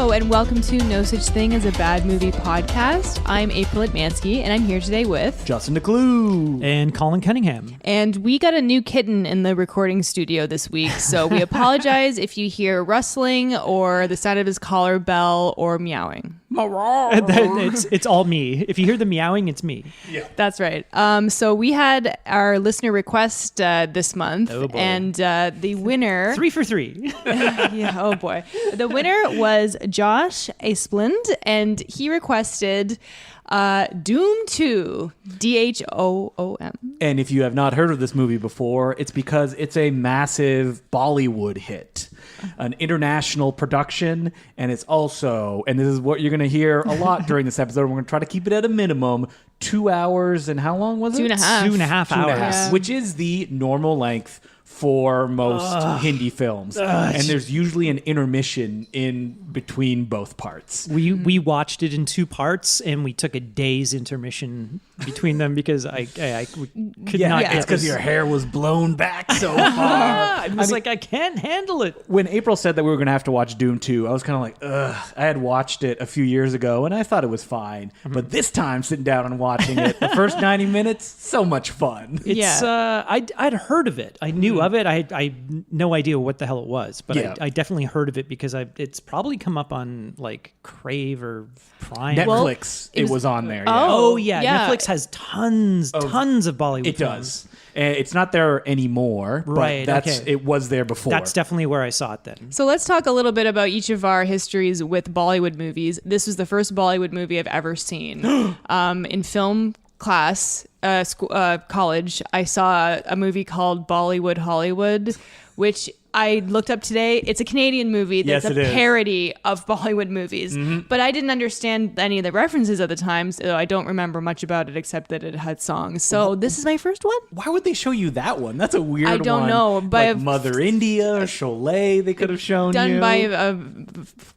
Hello, and welcome to No Such Thing as a Bad Movie podcast. I'm April Atmansky, and I'm here today with Justin DeClue and Colin Cunningham. And we got a new kitten in the recording studio this week, so we apologize if you hear rustling or the sound of his collar bell or meowing. It's all me. If you hear the meowing, it's me. Yeah, that's right. So we had our listener request this month, and the winner 3 for 3. Yeah, oh boy. The winner was Josh Asplund, and he requested Dhoom 2, Dhoom. and if you have not heard of this movie before, it's because it's a massive Bollywood hit, an international production, and it's also, and this is what you're going to hear a lot during this episode, we're going to try to keep it at a minimum, 2 hours, and how long was it? 2.5. 2.5 hours. Yeah. Which is the normal length for most Hindi films. And there's usually an intermission in between both parts. We watched it in 2 parts, and we took a day's intermission between them because I could not. Yeah, it's because your hair was blown back so far. I was like, I can't handle it. When April said that we were going to have to watch Dhoom 2, I was kind of like, ugh. I had watched it a few years ago, and I thought it was fine. But this time, sitting down and watching it, the first 90 minutes, so much fun. It's I'd heard of it. I knew of it. I had no idea what the hell it was, but I definitely heard of it because it's probably come up on like Crave or Prime. Netflix, it was on there. Yeah. Oh yeah, Netflix has tons of Bollywood. It films. does. It's not there anymore, Right, but okay. it was there before. That's definitely where I saw it then. So let's talk a little bit about each of our histories with Bollywood movies. This was the first Bollywood movie I've ever seen. In film class, college, I saw a movie called Bollywood Hollywood, which I looked up today. It's a Canadian movie that's a parody of Bollywood movies. But I didn't understand any of the references at the time, so I don't remember much about it except that it had songs. So this is my first one. Why would they show you that one? That's a weird one. I don't know. Like Mother India or Sholay, they could have shown done you. by a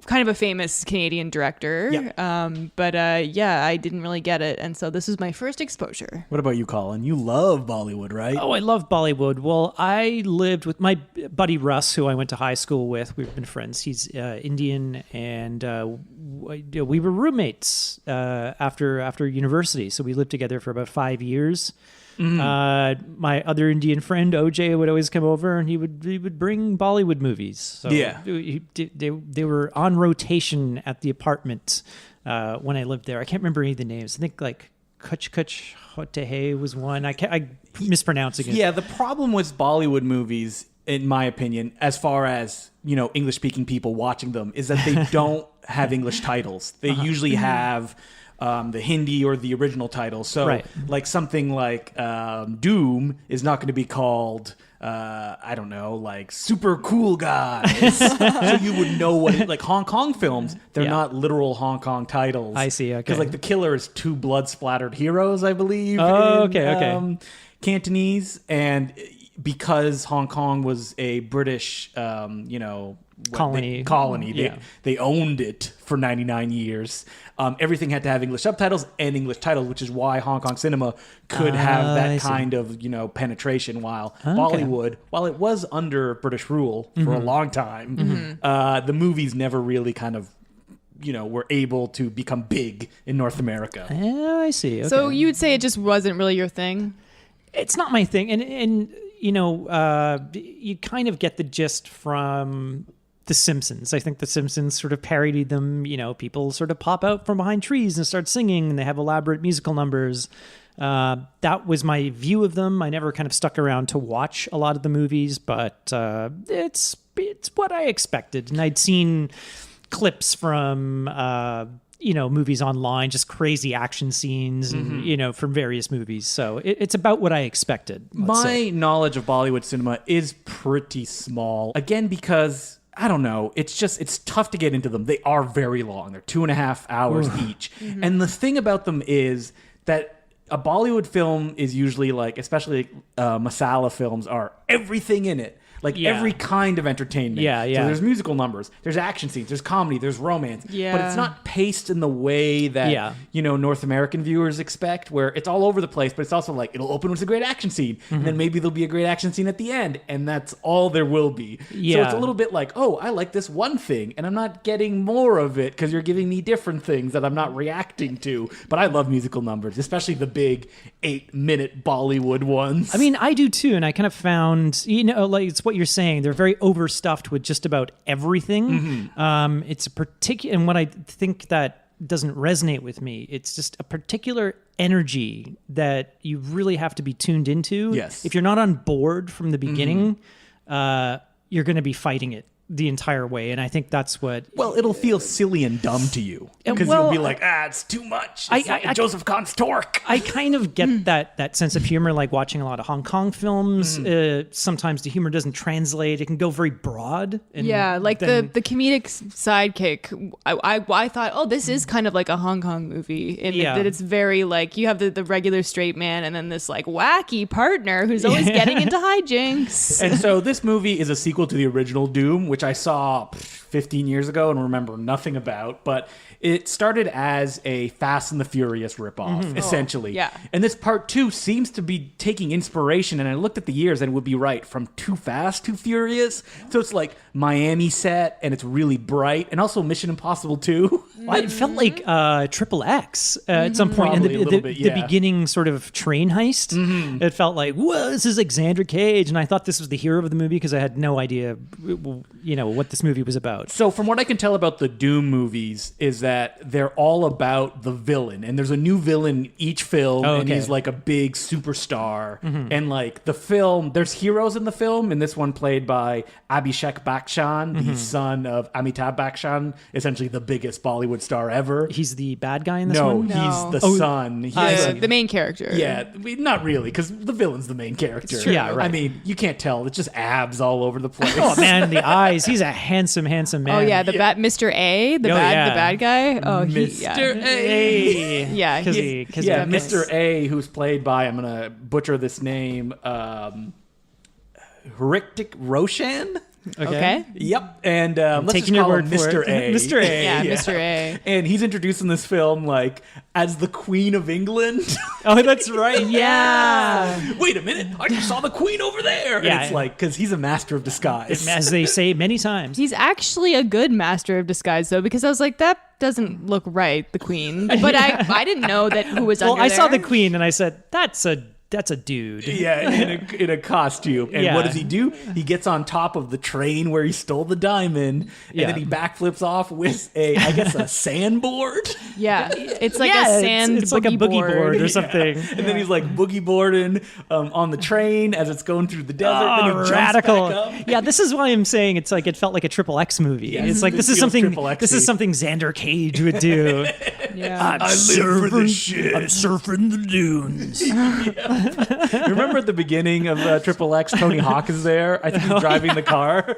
kind of a famous Canadian director. Yeah. But I didn't really get it. And so this was my first exposure. What about you, Colin? You love Bollywood, right? Oh, I love Bollywood. Well, I lived with my buddy Russ, who I went to high school with. We've been friends. He's Indian, and we were roommates after university. So we lived together for about 5 years. My other Indian friend OJ would always come over, and he would bring Bollywood movies. So they were on rotation at the apartment when I lived there. I can't remember any of the names. I think like Kuch Kuch Hote was one. I mispronouncing it. Yeah, the problem with Bollywood movies, in my opinion, as far as, English speaking people watching them, is that they don't have English titles. They usually have the Hindi or the original title. So like something like Dhoom is not going to be called I don't know, like Super Cool Guys. So you would know what like Hong Kong films, they're not literal Hong Kong titles. I see, okay. Because like the killer is 2 blood-splattered heroes, I believe. Oh, in, okay. Cantonese, and because Hong Kong was a British, colony. They owned it for 99 years. Everything had to have English subtitles and English titles, which is why Hong Kong cinema could have that kind of, penetration, while Bollywood, while it was under British rule for a long time, the movies never really kind of, were able to become big in North America. Oh, I see. Okay. So you would say it just wasn't really your thing? It's not my thing. And you kind of get the gist from The Simpsons. I think The Simpsons sort of parodied them. People sort of pop out from behind trees and start singing, and they have elaborate musical numbers. That was my view of them. I never kind of stuck around to watch a lot of the movies, but it's what I expected. And I'd seen clips from movies online, just crazy action scenes, and, from various movies. So it's about what I expected. My knowledge of Bollywood cinema is pretty small. Again, because I don't know, it's tough to get into them. They are very long. They're 2.5 hours each. And the thing about them is that a Bollywood film is usually like, especially masala films, are everything in it. Like Yeah. every kind of entertainment. Yeah, yeah. So there's musical numbers, there's action scenes, there's comedy, there's romance. Yeah. But it's not paced in the way that Yeah. North American viewers expect, where it's all over the place, but it's also like it'll open with a great action scene, and then maybe there'll be a great action scene at the end, and that's all there will be. So Yeah. it's a little bit like, oh, I like this one thing, and I'm not getting more of it because you're giving me different things that I'm not reacting to. But I love musical numbers, especially the big 8-minute Bollywood ones. I mean, I do too, and I kind of found, like it's what you're saying. They're very overstuffed with just about everything. It's a particular, and what I think that doesn't resonate with me, it's just a particular energy that you really have to be tuned into. Yes. If you're not on board from the beginning, you're going to be fighting it the entire way, and I think that's what. Well, it'll feel silly and dumb to you because well, you'll be like, it's too much. It's like Joseph Kahn's Torque. I kind of get that sense of humor, like watching a lot of Hong Kong films. Sometimes the humor doesn't translate; it can go very broad. And Yeah, like then- the comedic sidekick. I thought, oh, this is kind of like a Hong Kong movie in Yeah. that it's very like you have the regular straight man and then this like wacky partner who's always getting into hijinks. And so this movie is a sequel to the original Doom, which I saw 15 years ago and remember nothing about. But it started as a Fast and the Furious ripoff, essentially. yeah. And this part 2 seems to be taking inspiration, and I looked at the years and it would be right, from Too Fast, Too Furious. So it's like Miami set, and it's really bright, and also Mission Impossible 2. Well, it felt like Triple X at some point in Probably a little bit, the yeah. beginning sort of train heist. It felt like, whoa, this is like Xander Cage, and I thought this was the hero of the movie because I had no idea, what this movie was about. So from what I can tell about the Doom movies is that they're all about the villain, and there's a new villain each film, Oh, and okay. he's like a big superstar. And like the film, there's heroes in the film, and this one played by Abhishek Bachchan, the son of Amitabh Bachchan, essentially the biggest Bollywood star ever. He's the bad guy in this No, one? he's the Oh, son. He's The main character. yeah, not really, because the villain's the main character. true. Yeah, right. I mean, you can't tell. It's just abs all over the place. Oh man, the eyes. He's a handsome man. Oh yeah, the Mr. A, the yeah. bad guy. Oh, Mr. A. Hey. Yeah, Because Yeah, Mr. A, who's played by, I'm going to butcher this name, Hrithik Roshan? Okay. Yep. And let's taking just your call word him for Mr. it. A. Mr. A. Yeah, Mr. A. And he's introduced in this film, like, as the Queen of England. Oh, that's right. Yeah. Wait a minute. I just saw the Queen over there. Yeah. And it's like, because he's a master of disguise. As they say many times. He's actually a good master of disguise, though, because I was like, that doesn't look right, the queen. But I didn't know that who was Well, under I saw there. the Queen and I said, that's a dude. Yeah, in a costume. And Yeah. what does he do? He gets on top of the train where he stole the diamond, and Yeah. then he backflips off with a sandboard. Yeah, it's like Yeah, a sand it's like a boogie board or Yeah. something. And then he's like boogie boarding on the train as it's going through the desert. then he jumps radical. back up. Yeah, this is why I'm saying it's like it felt like a Triple X movie. Yes, It's like it this is feels something Triple X-y. this is something Xander Cage would do. Yeah. I live for this shit. I'm surfing the dunes. Remember at the beginning of Triple X, Tony Hawk is there. I think he's driving the car.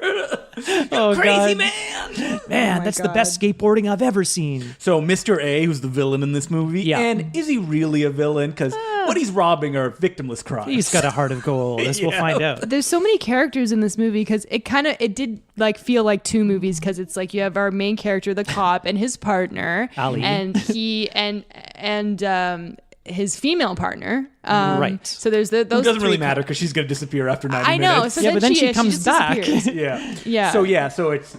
Oh, Crazy God. man. Man, my that's the God. best skateboarding I've ever seen. So Mr. A, who's the villain in this movie, Yeah. and is he really a villain? Because what he's robbing are victimless crimes. He's got a heart of gold, as we'll Yeah. find out. There's so many characters in this movie because it did like feel like two movies because it's like you have our main character, the cop, and his partner, Ali. and he and his female partner. Right. So there's those. It doesn't three really matter because she's going to disappear after 90 I know. minutes. So Yeah, but then she she comes just back. disappears. Yeah. Yeah. So it's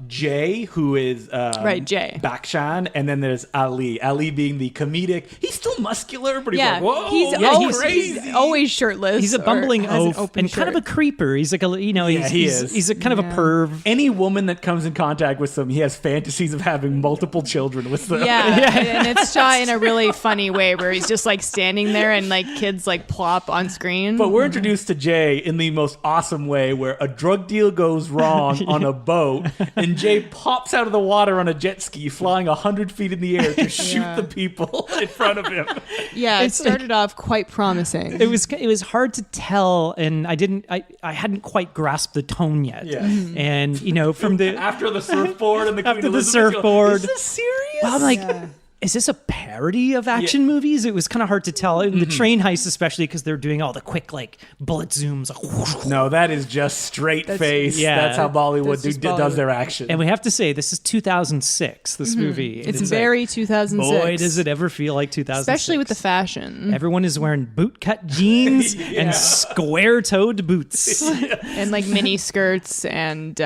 Jay, who is Right, Jay. Bakshan, and then there's Ali. Ali being the comedic. He's still muscular, but he's Yeah, like, whoa, he's that's always crazy. he's always shirtless. He's a or bumbling has an oaf open and kind of a shirt. creeper. He's like Yeah, he is. he's a kind of a Yeah. perv. Any woman that comes in contact with them, he has fantasies of having multiple children with them. Yeah, and it's shot in a really funny way where he's just like standing there and like kids like plop on screen. But we're introduced to Jay in the most awesome way where a drug deal goes wrong on a boat and Jay pops out of the water on a jet ski flying 100 feet in the air to shoot Yeah. the people in front of him. Yeah, it It's started off quite promising. It was hard to tell, and I hadn't quite grasped the tone yet. Yeah. And from the After the surfboard and the After Queen the Elizabeth, you go, surfboard. Is this serious? well, I'm like, Yeah. is this a parody of action movies? It was kind of hard to tell. In the train heist, especially because they're doing all the quick like bullet zooms. Like, No, that is just straight face. yeah. That's how Bollywood That's just does Bollywood. their action. and we have to say, this is 2006, this movie. It's It's very 2006. boy, does it ever feel like 2006. Especially with the fashion. Everyone is wearing bootcut jeans and square-toed boots. And like mini skirts and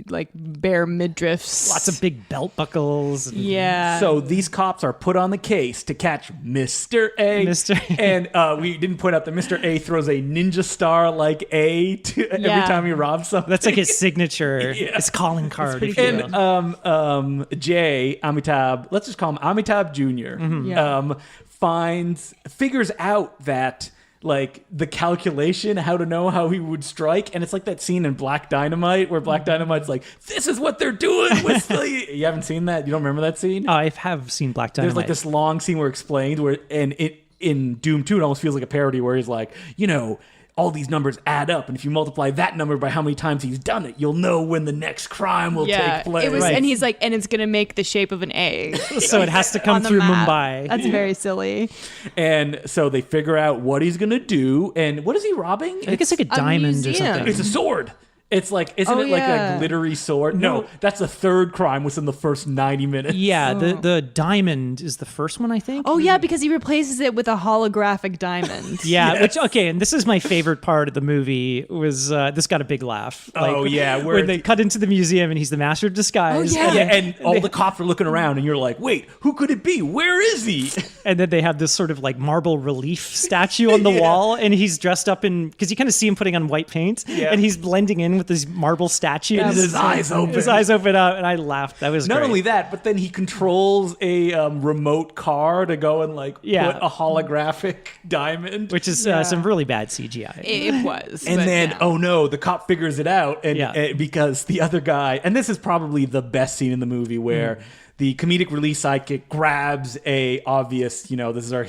like bare midriffs. Lots of big belt buckles. Yeah. So these cops are put on the case to catch Mr. A. Mr. A. And we didn't point out that Mr. A throws a ninja star like A to, every Yeah. time he robs something. That's like his signature. Yeah. His calling card. pretty if you cool. will. And Jay Amitabh, let's just call him Amitabh Jr. Yeah. Figures out that like the calculation, how to know how he would strike, and it's like that scene in Black Dynamite where Black Dynamite's like, "This is what they're doing." With you haven't seen that? You don't remember that scene? I have seen Black Dynamite. There's like this long scene where explained where, and it in Doom 2, it almost feels like a parody where he's like, all these numbers add up, and if you multiply that number by how many times he's done it, you'll know when the next crime will take place. It was, Right. and he's like, and it's gonna make the shape of an A. So it has to come on the through map. Mumbai. That's very silly. And so they figure out what he's gonna do, and what is he robbing? I think it's like a diamond or museum. something. It's a sword. It's like, isn't Oh, it like yeah. a glittery sword? No, that's the third crime within the first 90 minutes. Yeah, the diamond is the first one, I think. Oh yeah, because he replaces it with a holographic diamond. Yeah, Yes. which, okay, and this is my favorite part of the movie, was this got a big laugh. Oh, yeah, where when they cut into the museum and he's the master of disguise. Oh, yeah. Yeah, and all the cops are looking around, and you're like, wait, who could it be? Where is he? And then they have this sort of like marble relief statue on the Yeah. wall, and he's dressed up in, because you kind of see him putting on white paint, Yeah. and he's blending in with this marble statue. And his eyes open. His eyes open up, and I laughed. That was Not great. only that, but then he controls a remote car to go and like Yeah. put a holographic diamond. Which is Yeah. some really bad CGI. It was. And but then, yeah. oh no, the cop figures it out, and Yeah. because the other guy, and this is probably the best scene in the movie where the comedic relief sidekick grabs a obvious, this is our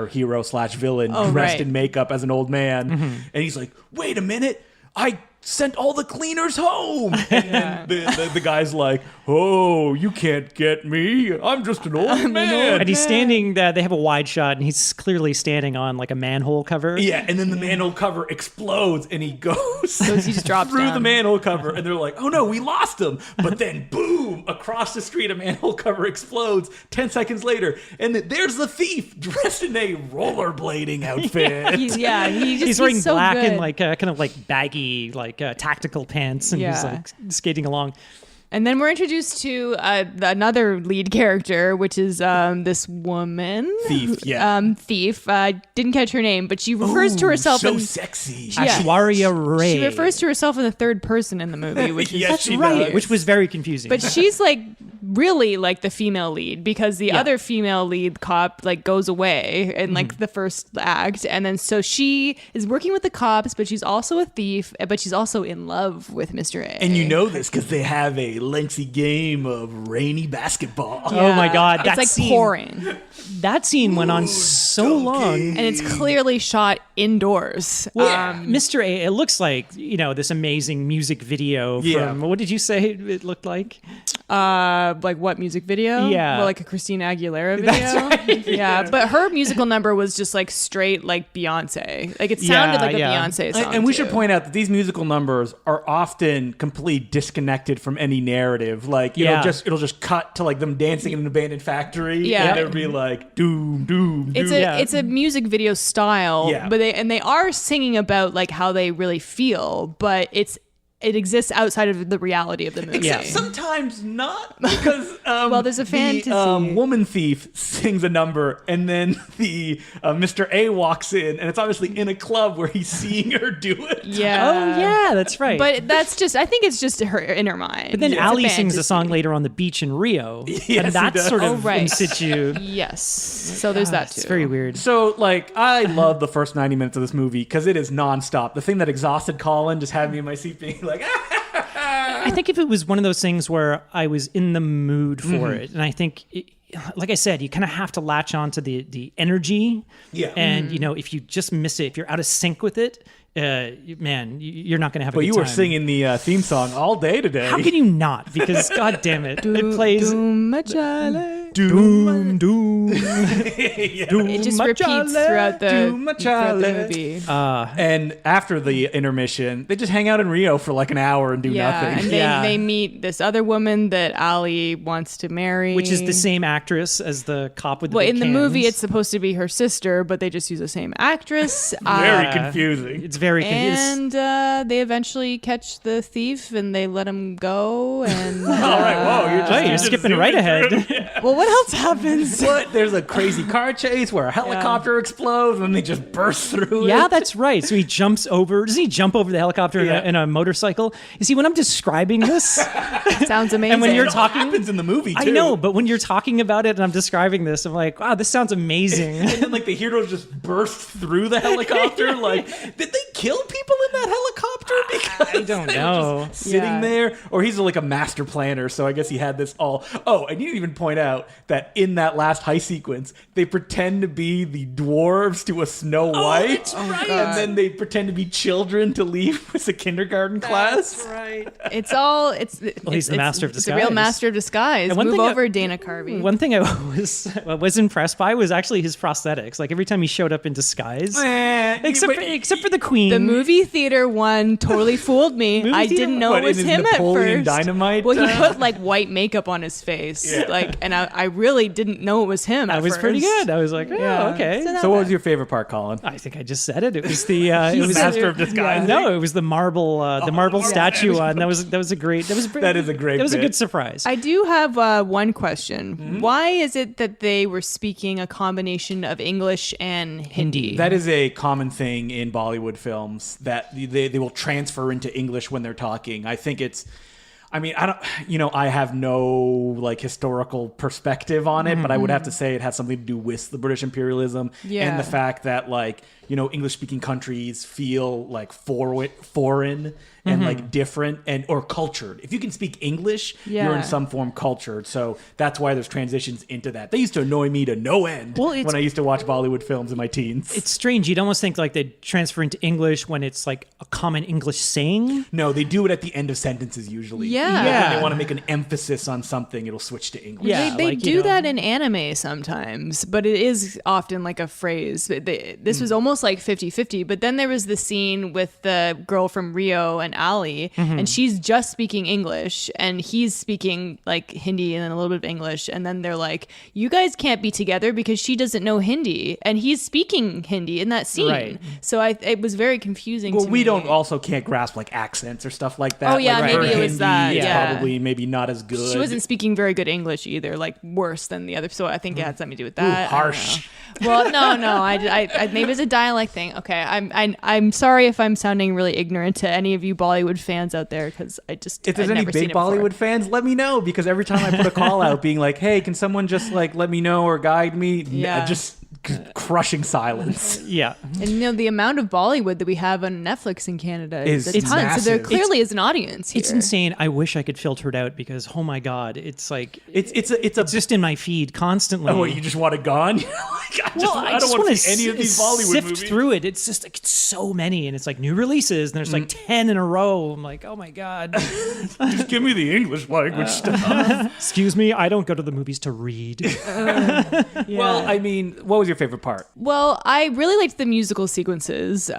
hero slash villain Oh, dressed right. in makeup as an old man, and he's like, "Wait a minute, I sent all the cleaners home." And then the guy's like, "Oh, you can't get me. I'm just an old man." And he's standing, they have a wide shot, and he's clearly standing on like a manhole cover. Yeah, and then the manhole cover explodes, and he goes he just drops through down. the manhole cover, and they're like, "Oh no, we lost him!" But then, boom! Across the street, a manhole cover explodes. 10 seconds later, and there's the thief dressed in a rollerblading outfit. He's wearing so black good. and like kind of like baggy, like tactical pants, and he's Yeah. like skating along. And then we're introduced to another lead character, which is this woman. Thief, yeah. Thief. Didn't catch her name, but she refers to herself so in... sexy. Yeah. Ashwarya Ray. She refers to herself in the third person in the movie, which is Yes, she right. does. which was very confusing. But she's like really like the female lead because the Yeah. other female lead cop like goes away in like the first act, and then so she is working with the cops, but she's also a thief, but she's also in love with Mr. A. And you know this because they have a lengthy game of rainy basketball. Oh my God, it's that like scene- pouring, that scene went on so donkey. long. and it's clearly shot indoors. Mr. A, it looks like, this amazing music video Yeah. from, what did you say it looked like? Like what music video? Yeah. Well, like a Christina Aguilera video. Yeah, but her musical number was just like straight like Beyonce. Like it sounded Yeah, like a yeah. Beyonce song. And we too. should point out that these musical numbers are often completely disconnected from any narrative. Like Yeah. it'll just cut to like them dancing in an abandoned factory. Yeah. And it'll be like doom, doom, doom. It's a music video style, Yeah. but they are singing about like how they really feel, but it exists outside of the reality of the movie. Except sometimes not, because Well, there's a fantasy. The woman thief sings a number, and then the Mr. A walks in, and it's obviously in a club where he's seeing her do it. Yeah. Oh, yeah, that's right. But I think it's just her in her mind. But then It's a Ali sings a fantasy. song later on the beach in Rio, Yes, and he that's does. sort of Oh, right. in situ. Yes. So there's that too. It's very weird. So, like, I love the first 90 minutes of this movie because it is nonstop. The thing that exhausted Colin just had me in my seat being like, I think if it was one of those things where I was in the mood for it, and I think, like I said, you kind of have to latch on to the energy. Yeah. And, if you just miss it, if you're out of sync with it, man, you're not going to have a But good you time. were singing the theme song all day today. How can you not? Because, God damn it, it plays... Doom Majale. Doom, doom. It just repeats throughout the movie. And after the intermission, they just hang out in Rio for like an hour and do nothing. And they meet this other woman that Ali wants to marry. Which is the same actress as the cop with the big in the cans. movie, it's supposed to be her sister, but they just use the same actress. Very confusing. It's very confusing. And they eventually catch the thief and they let him go. And All right, whoa, you're skipping right ahead. well, what else happens? What? There's a crazy car chase where a helicopter explodes and they just burst through it. Yeah, that's right. So he jumps over. Doesn't he jump over the helicopter in a motorcycle? You see, when I'm describing this, sounds amazing. and when you're It all talking, happens in the movie too. I know, but when you're talking about it and I'm describing this, I'm like, wow, this sounds amazing. And then like the hero just burst through the helicopter. Like, did they kill people in that helicopter? Because I don't they were know. just sitting there, or he's like a master planner. So I guess he had this all. Oh, and you didn't even point out that in that last heist sequence, they pretend to be the dwarves to a Snow White, that's right. and then they pretend to be children to leave with the kindergarten class. That's right. It's all. He's the master of It's a real disguise. master of disguise. And one Move thing over, Dana Carvey. One thing I was impressed by was actually his prosthetics. Like every time he showed up in disguise, except for the Queen. The movie theater one totally fooled me. Movie I theater didn't know What, it was in his him Napoleon at first. Dynamite? Well, he put like white makeup on his face, and I really didn't know it was him. That at was first. pretty good. I was like, oh, Yeah. okay. So So what was your favorite part, Colin? I think I just said it. It was the it was master of disguise. No, it was the marble statue one. That was a great. That is a great That was a bit. good surprise. I do have one question. Mm-hmm. Why is it that they were speaking a combination of English and Hindi? That is a common thing in Bollywood films that they will transfer into English when they're talking. I think it's, I mean, I don't, I have no like historical perspective on it, but I would have to say it has something to do with the British imperialism and the fact that like, English speaking countries feel like foreign and like different or cultured. If you can speak English, you're in some form cultured. So that's why there's transitions into that. They used to annoy me to no end when I used to watch Bollywood films in my teens. It's strange. You'd almost think like they'd transfer into English when it's like a common English saying. No, they do it at the end of sentences usually. Yeah. Like, Yeah. when they want to make an emphasis on something, it'll switch to English. Yeah. They like, do that in anime sometimes, but it is often like a phrase. This was almost like 50-50, but then there was the scene with the girl from Rio and Ali, and she's just speaking English, and he's speaking like Hindi and then a little bit of English, and then they're like, you guys can't be together because she doesn't know Hindi, and he's speaking Hindi in that scene. Right. So it was very confusing Well, to we me. can't grasp like accents or stuff like that. Oh, yeah, like, maybe her it was Hindi that, is yeah. probably maybe not as good. She wasn't speaking very good English either, like worse than the other. So I think it had something to do with that. I don't harsh. know. Well, no. I maybe it's a dialect thing. Okay, I'm sorry if I'm sounding really ignorant to any of you Bollywood fans out there, because If there's I'd any never seen big it before. Bollywood fans, let me know, because every time I put a call out being like, hey, can someone just like let me know or guide me? Yeah. Just crushing silence. Yeah. And the amount of Bollywood that we have on Netflix in Canada is a It's ton. So there massive. clearly is an audience here. It's insane. I wish I could filter it out because, oh my God, it's like, It's a just in my feed constantly. Oh, you just want it gone? Like, I don't want to see any of these Bollywood sift movies. through it. It's just like it's so many, and it's like new releases, and there's like 10 in a row. I'm like, oh my God. Just give me the English language stuff. Excuse me, I don't go to the movies to read. Well, I mean, what was your favorite part? Well, I really liked the musical sequences,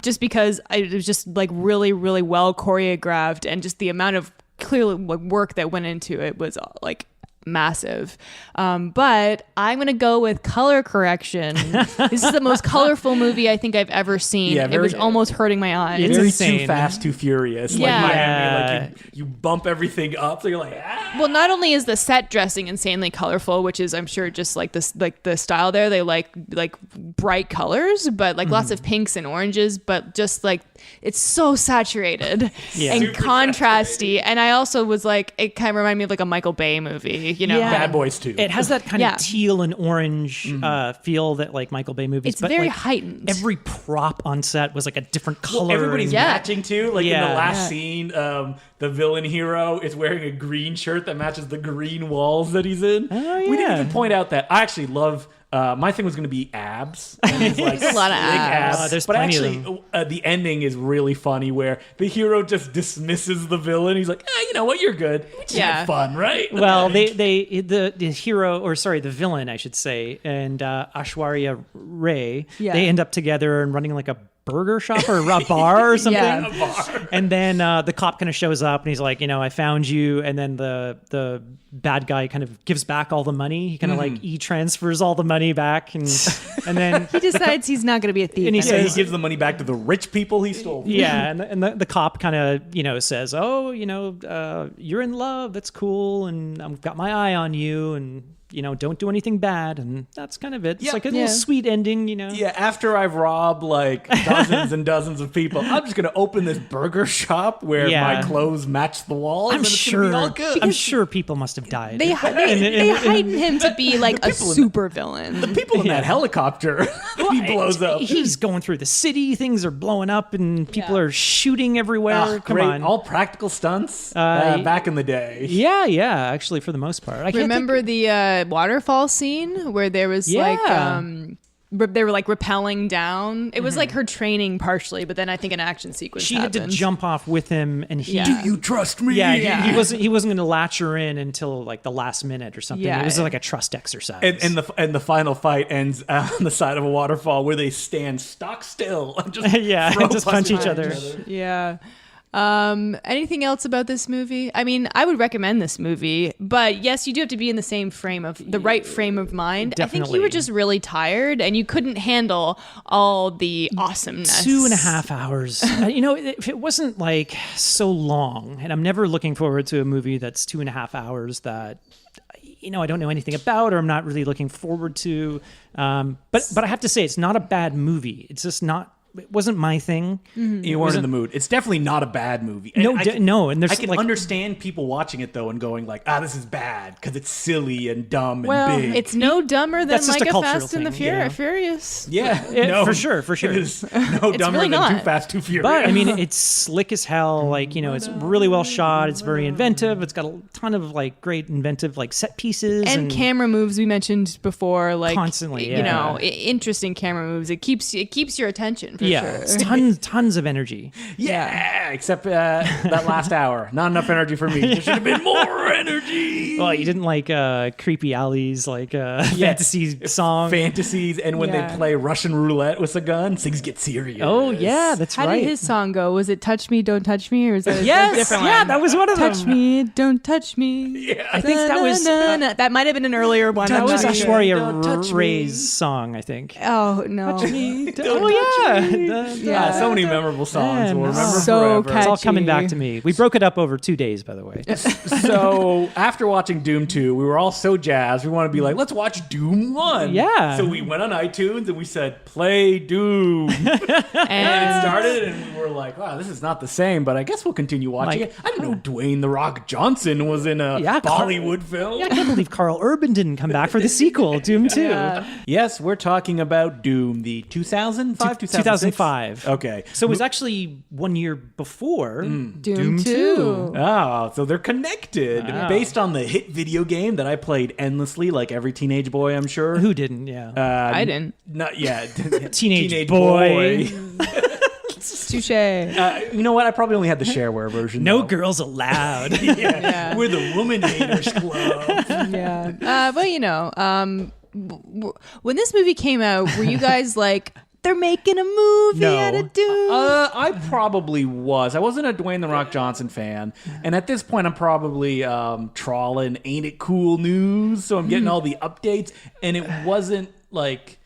just because it was just like really, really well choreographed, and just the amount of clearly work that went into it was like massive. But I'm gonna go with color correction. This is the most colorful movie I think I've ever seen. Yeah, it was very- almost hurting my eyes. It's Very insane. Too Fast, Too Furious. Yeah. Like Miami. Yeah. Like you bump everything up, so you're like, ah. Well, not only is the set dressing insanely colorful, which is I'm sure just like this, like the style there, they like bright colors, but like lots of pinks and oranges, but just like it's so saturated Yeah. and Super contrasty. And I also was like, it kind of reminded me of like a Michael Bay movie, you know? Yeah. Bad Boys too. It has that kind Yeah. of teal and orange feel that like Michael Bay movies. It's but very like, heightened. Every prop on set was like a different color. Well, everybody's Yeah. matching too. Like in Yeah. the last Yeah. scene, the villain hero is wearing a green shirt that matches the green walls that he's in. Oh, We didn't yeah. even point out that I actually love My thing was going to be abs. And it's like a lot of slick abs. There's but plenty of actually, the ending is really funny where the hero just dismisses the villain. He's like, you know what? You're good. We just had fun, right? Well, the hero, or sorry, the villain, I should say, and Aishwarya Rai, they end up together and running like a burger shop or a bar or something. Yeah. And then the cop kind of shows up and he's like, I found you. And then the bad guy kind of gives back all the money. He kind of like transfers all the money back, and then He decides he's not going to be a thief. And he Yeah, he gives the money back to the rich people he stole. yeah, and the cop kind of says, "Oh, you're in love. That's cool, and I've got my eye on you, and don't do anything bad." And that's kind of it. It's like a little sweet ending, Yeah, after I've robbed like dozens and dozens of people, I'm just gonna open this burger shop where my clothes match the walls. I'm and it's sure. gonna be all good. I'm sure people must have died. They heighten him to be like a super villain. The people in that helicopter he blows up. He's going through the city. Things are blowing up, and people are shooting everywhere. Come great. on, All practical stunts back in the day. yeah. Actually, for the most part, I can't Remember the waterfall scene where there was they were like rappelling down. It was like her training partially, but then I think an action sequence she happened. had to jump off with him, and he. Yeah. Do you trust me? Yeah, Yeah. He wasn't going to latch her in until like the last minute or something. Yeah. It was like a trust exercise. And the final fight ends on the side of a waterfall where they stand stock still and just and just punch each other. Yeah. Anything else about this movie? I mean, I would recommend this movie, but yes, you do have to be in the right frame of mind. I think Definitely. you were just really tired and you couldn't handle all the awesomeness. 2.5 hours. If it wasn't like so long, and I'm never looking forward to a movie that's 2.5 hours that I don't know anything about, or I'm not really looking forward to. But I have to say, it's not a bad movie. It's just not. It wasn't my thing. You weren't in the mood. It's definitely not a bad movie. No, and there's I can like, understand people watching it though and going like, this is bad because it's silly and dumb Well, and big. It's no dumber than That's just like a a cultural Fast and the thing, Furious. no, for sure. It is no dumber really than Too not. Fast, Too Furious. But I mean, it's slick as hell. Like, it's really well shot. It's very inventive. It's got a ton of like great inventive like set pieces And camera moves we mentioned before, like Constantly, interesting camera moves. It keeps your attention for sure. tons of energy. yeah, except that last hour, not enough energy for me. There should have been more energy. Well, you didn't like Creepy Alley's like fantasy song. Fantasies, and when they play Russian roulette with a gun, things get serious. Oh yeah, that's How right. did his song go? Was it "Touch Me, Don't Touch Me," or is that a Yes, different yeah, one? that was one of them. Touch me, don't touch me. Yeah. I think that was that might have been an earlier one. that I'm was not sure. Don't touch Aishwarya me. Rai's song, I think. Oh no! Yeah. So many memorable songs. Man, We'll remember so forever. It's all coming back catchy. to me. We broke it up over 2 days, by the way. So after watching Doom 2, we were all so jazzed. We wanted to be like, let's watch Doom 1. Yeah. So we went on iTunes and we said, play Doom. and it started and we were like, wow, this is not the same, but I guess we'll continue watching Like, it. I didn't know Dwayne "The Rock" Johnson was in a Bollywood film. Yeah, I can't believe Carl Urban didn't come back for the sequel, Doom 2. Yes, we're talking about Doom, the 2005, 2005. Okay. So it was actually 1 year before Doom 2. Oh, so they're connected. Based on the hit video game that I played endlessly, like every teenage boy, I'm sure. Who didn't? Yeah. I didn't. Not yet. Teenage boy. Touche. You know what? I probably only had the shareware version. No though. girls allowed. Yeah. We're the woman haters club. Yeah. When this movie came out, were you guys like, they're making a movie No. out of Doom? I probably was. I wasn't a Dwayne "The Rock" Johnson fan, and at this point, I'm probably trawling "Ain't It Cool" news, so I'm getting all the updates, and it wasn't like.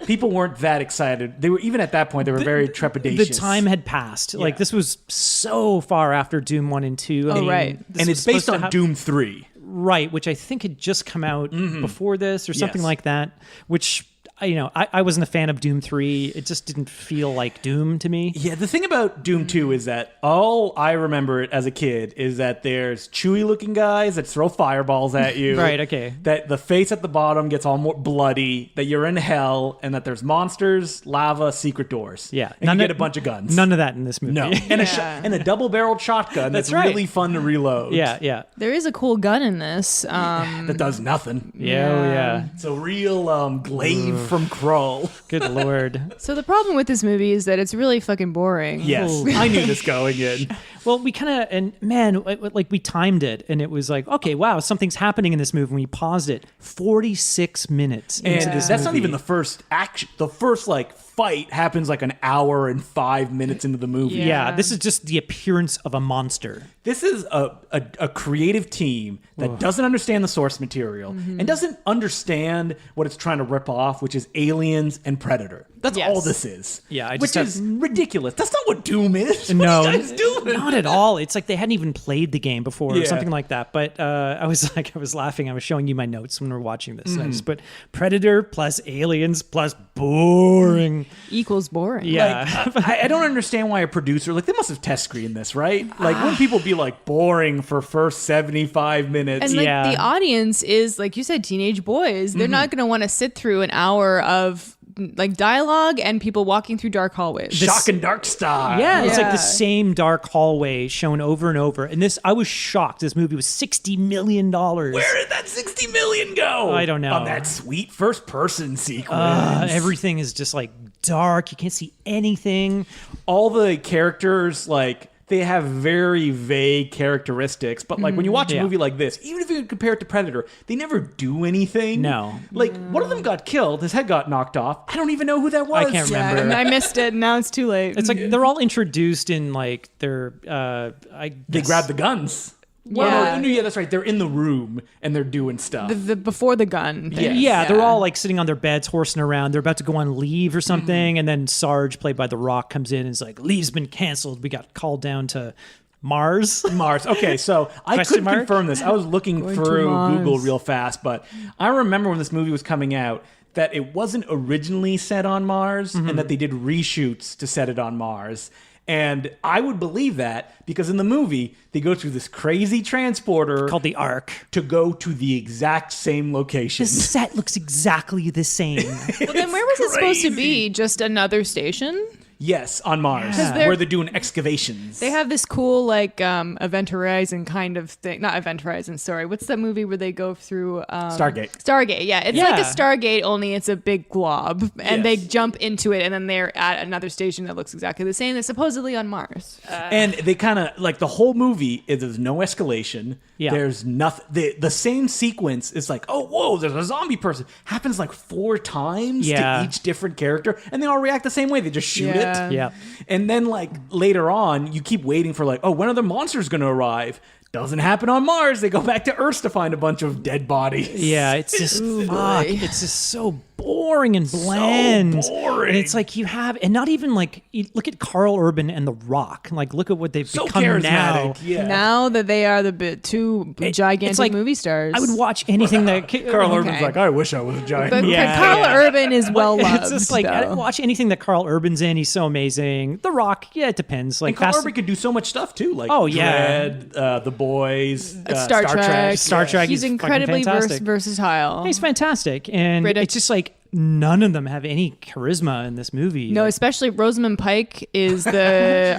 People weren't that excited. They were even at that point. They were very trepidatious. The time had passed. Like, this was so far after Doom 1 and 2. Oh, right. and it's based on Doom 3. Right, which I think had just come out before this or something Yes. like that, which I wasn't a fan of Doom 3. It just didn't feel like Doom to me. Yeah, the thing about Doom 2 is that all I remember as a kid is that there's chewy-looking guys that throw fireballs at you. Right, okay. That the face at the bottom gets all more bloody, that you're in hell, and that there's monsters, lava, secret doors. Yeah. And you get a bunch of guns. None of that in this movie. No. And a double-barreled shotgun that's right. really fun to reload. Yeah. There is a cool gun in this. That does nothing. Yeah. It's a real glaive from Krull. Good Lord. So the problem with this movie is that it's really fucking boring. Yes, I knew this going in. Well, we kind of, and man, like we timed it, and it was like, okay, wow, something's happening in this movie. When we paused it, 46 minutes into And this that's movie. not even the first action. The first fight happens like an hour and 5 minutes into the movie. Yeah, this is just the appearance of a monster. This is a creative team that doesn't understand the source material and doesn't understand what it's trying to rip off, which is Aliens and Predator. That's Yes. all this is. Yeah, I which just is ridiculous. That's not what Doom is. No, What are you guys doing? not at all. It's like they hadn't even played the game before or Yeah. something like that. But I was laughing. I was showing you my notes when we were watching this. And I just put Predator plus Aliens plus boring. Equals boring. Yeah. I don't understand why a producer, they must have test screened this, right? When people be boring for first 75 minutes. And Yeah. the audience is, like you said, teenage boys. They're not going to want to sit through an hour of dialogue and people walking through dark hallways. Shock and dark style. Yeah, it's like Yeah. the same dark hallway shown over and over. And this, I was shocked. This movie was $60 million. Where did that 60 million go? I don't know. On that sweet first person sequence. Everything is just dark. You can't see anything. All the characters, they have very vague characteristics, but when you watch a Yeah. movie like this, even if you compare it to Predator, they never do anything. No. One of them got killed, his head got knocked off. I don't even know who that was. I can't Yeah, remember. and I missed it. And now it's too late. It's they're all introduced in their They grab the guns. Yeah. Yeah, that's right. They're in the room and they're doing stuff. the before the gun thing. Yeah, they're all sitting on their beds, horsing around. They're about to go on leave or something, and then Sarge, played by The Rock, comes in and is like, "Leave's been canceled. We got called down to Mars." Mars. Okay, so I Question couldn't mark? confirm this. I was looking Going to through Mars. Google real fast, but I remember when this movie was coming out that it wasn't originally set on Mars and that they did reshoots to set it on Mars. And I would believe that because in the movie, they go through this crazy transporter Called the Ark. to go to the exact same location. The set looks exactly the same. Well, then where was it supposed to crazy. be? Just another station? Yes, on Mars, they're- where they're doing excavations. They have this cool Event Horizon kind of thing. Not Event Horizon, sorry. What's that movie where they go through Stargate. Stargate, yeah. It's like a Yeah. Stargate, only it's a big glob. And they Yes. jump into it and then they're at another station that looks exactly the same. That's supposedly on Mars. And they kind of the whole movie is there's no escalation. Yeah. There's nothing. The same sequence is oh, whoa, there's a zombie person. Happens 4 times Yeah. to each different character. And they all react the same way. They just shoot Yeah. it. Yeah. And then later on, you keep waiting for oh, when are the monsters going to arrive? Doesn't happen on Mars. They go back to Earth to find a bunch of dead bodies. Yeah, it's just Ooh, fuck. boy. It's just so boring and bland. boring. And it's you have, and not even you look at Carl Urban and The Rock. Look at what they've So become now. charismatic. Yeah. Now that they are two gigantic it's like, movie stars. I would watch anything that Carl Okay. Urban's I wish I was a giant. But Yeah, Carl yeah. Urban is well loved. It's just I though. watch anything that Carl Urban's in. He's so amazing. The Rock, yeah, it depends. And Carl Urban could do so much stuff too. Oh, yeah. Dread, The Boys, Star Trek. Star Trek. He's fucking incredibly fantastic. versatile. He's fantastic, and Great it's just none of them have any charisma in this movie. No, especially Rosamund Pike is the